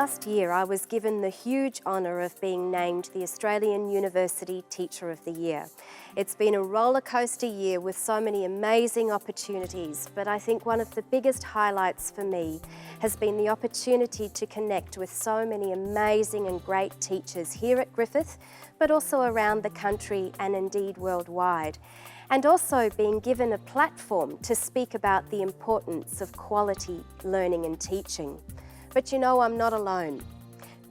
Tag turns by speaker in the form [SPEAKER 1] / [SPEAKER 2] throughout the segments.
[SPEAKER 1] Last year, I was given the huge honour of being named the Australian University Teacher of the Year. It's been a roller coaster year with so many amazing opportunities, but I think one of the biggest highlights for me has been the opportunity to connect with so many amazing and great teachers here at Griffith, but also around the country and indeed worldwide. And also being given a platform to speak about the importance of quality learning and teaching. But you know, I'm not alone.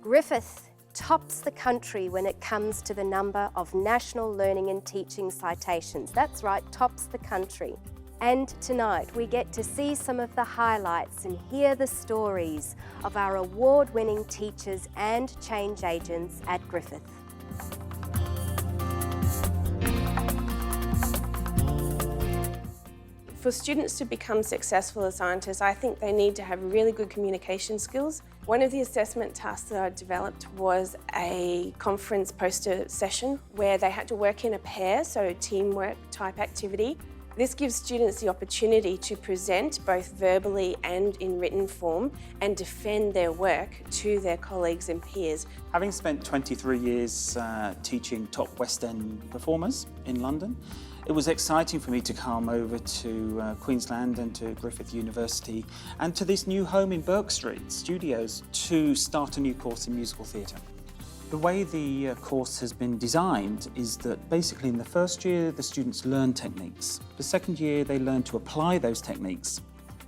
[SPEAKER 1] Griffith tops the country when it comes to the number of national learning and teaching citations. That's right, tops the country. And tonight we get to see some of the highlights and hear the stories of our award-winning teachers and change agents at Griffith.
[SPEAKER 2] For students to become successful as scientists, I think they need to have really good communication skills. One of the assessment tasks that I developed was a conference poster session where they had to work in a pair, so a teamwork type activity. This gives students the opportunity to present both verbally and in written form and defend their work to their colleagues and peers.
[SPEAKER 3] Having spent 23 years teaching top West End performers in London, it was exciting for me to come over to Queensland and to Griffith University and to this new home in Burke Street Studios to start a new course in musical theatre. The way the course has been designed is that basically in the first year the students learn techniques. The second year they learn to apply those techniques.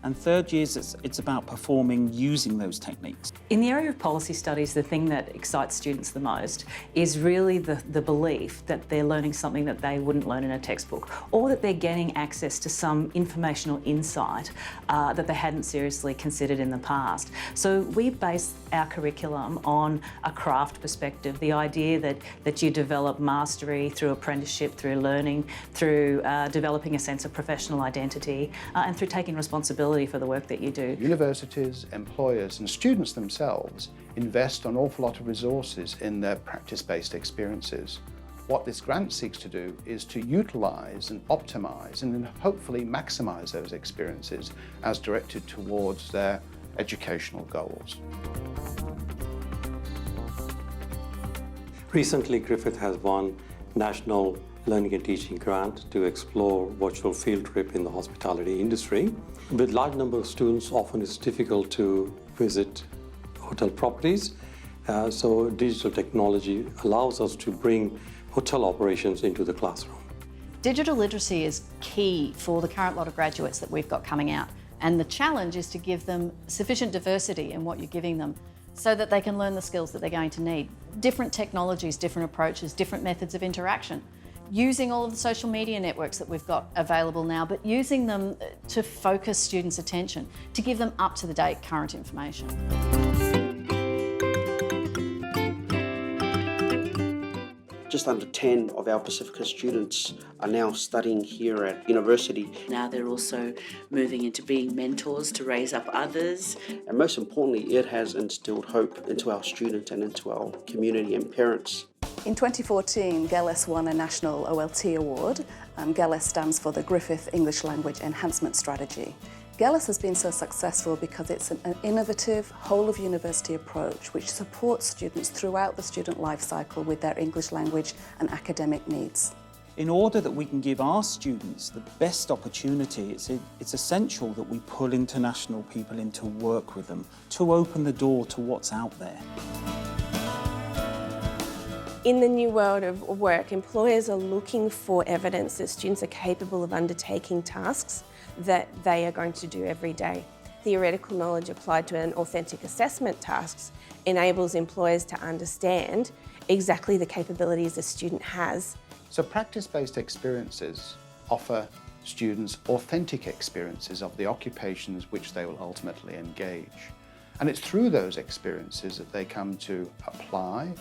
[SPEAKER 3] And third years it's about performing using those techniques.
[SPEAKER 4] In the area of policy studies, the thing that excites students the most is really the belief that they're learning something that they wouldn't learn in a textbook, or that they're gaining access to some informational insight that they hadn't seriously considered in the past. So we base our curriculum on a craft perspective, the idea that you develop mastery through apprenticeship, through learning, through developing a sense of professional identity, and through taking responsibility for the work that you do.
[SPEAKER 5] Universities, employers and students themselves invest an awful lot of resources in their practice-based experiences. What this grant seeks to do is to utilise and optimise and then hopefully maximise those experiences as directed towards their educational goals.
[SPEAKER 6] Recently, Griffith has won National Learning and Teaching Grant to explore virtual field trip in the hospitality industry. With large number of students, often it's difficult to visit hotel properties, so digital technology allows us to bring hotel operations into the classroom.
[SPEAKER 7] Digital literacy is key for the current lot of graduates that we've got coming out, and the challenge is to give them sufficient diversity in what you're giving them so that they can learn the skills that they're going to need. Different technologies, different approaches, different methods of interaction. Using all of the social media networks that we've got available now, but using them to focus students' attention, to give them up-to-the-date current information.
[SPEAKER 8] Just under 10 of our Pacifica students are now studying here at university.
[SPEAKER 9] Now they're also moving into being mentors to raise up others.
[SPEAKER 8] And most importantly, it has instilled hope into our students and into our community and parents.
[SPEAKER 10] In 2014, Gala won a National OLT Award. Gala stands for the Griffith English Language Enhancement Strategy. Gala has been so successful because it's an innovative, whole-of-university approach which supports students throughout the student life cycle with their English language and academic needs.
[SPEAKER 3] In order that we can give our students the best opportunity, it's essential that we pull international people in to work with them, to open the door to what's out there.
[SPEAKER 2] In the new world of work, employers are looking for evidence that students are capable of undertaking tasks that they are going to do every day. Theoretical knowledge applied to an authentic assessment tasks enables employers to understand exactly the capabilities a student has.
[SPEAKER 5] So practice-based experiences offer students authentic experiences of the occupations which they will ultimately engage. And it's through those experiences that they come to apply,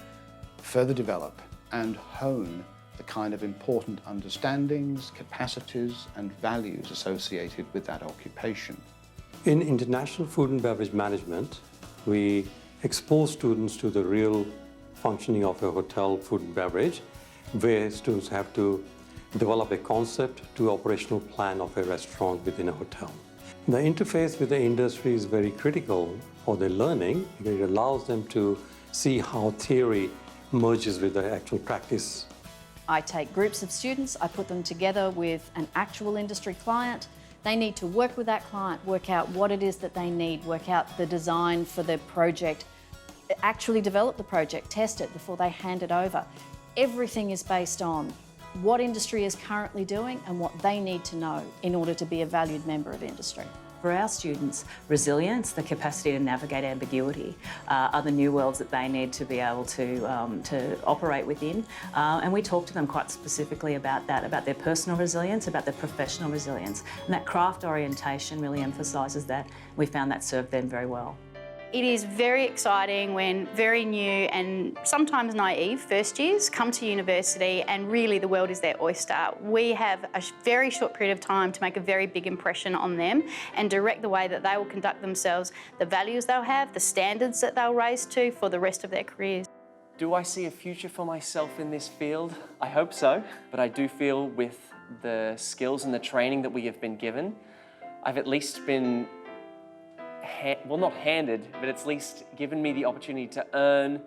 [SPEAKER 5] further develop and hone the kind of important understandings, capacities and values associated with that occupation.
[SPEAKER 6] In international food and beverage management, we expose students to the real functioning of a hotel food and beverage, where students have to develop a concept to operational plan of a restaurant within a hotel. The interface with the industry is very critical for their learning, because it allows them to see how theory merges with the actual practice.
[SPEAKER 7] I take groups of students, I put them together with an actual industry client. They need to work with that client, work out what it is that they need, work out the design for the project, actually develop the project, test it before they hand it over. Everything is based on what industry is currently doing and what they need to know in order to be a valued member of industry.
[SPEAKER 4] For our students, resilience, the capacity to navigate ambiguity, are the new worlds that they need to be able to operate within. And we talk to them quite specifically about that, about their personal resilience, about their professional resilience. And that craft orientation really emphasises that. We found that served them very well.
[SPEAKER 11] It is very exciting when very new and sometimes naive first years come to university and really the world is their oyster. We have a very short period of time to make a very big impression on them and direct the way that they will conduct themselves, the values they'll have, the standards that they'll raise to for the rest of their careers.
[SPEAKER 12] Do I see a future for myself in this field? I hope so, but I do feel with the skills and the training that we have been given, I've at least been well, not handed, but it's at least given me the opportunity to earn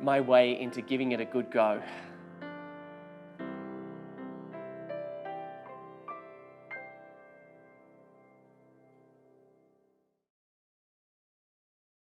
[SPEAKER 12] my way into giving it a good go.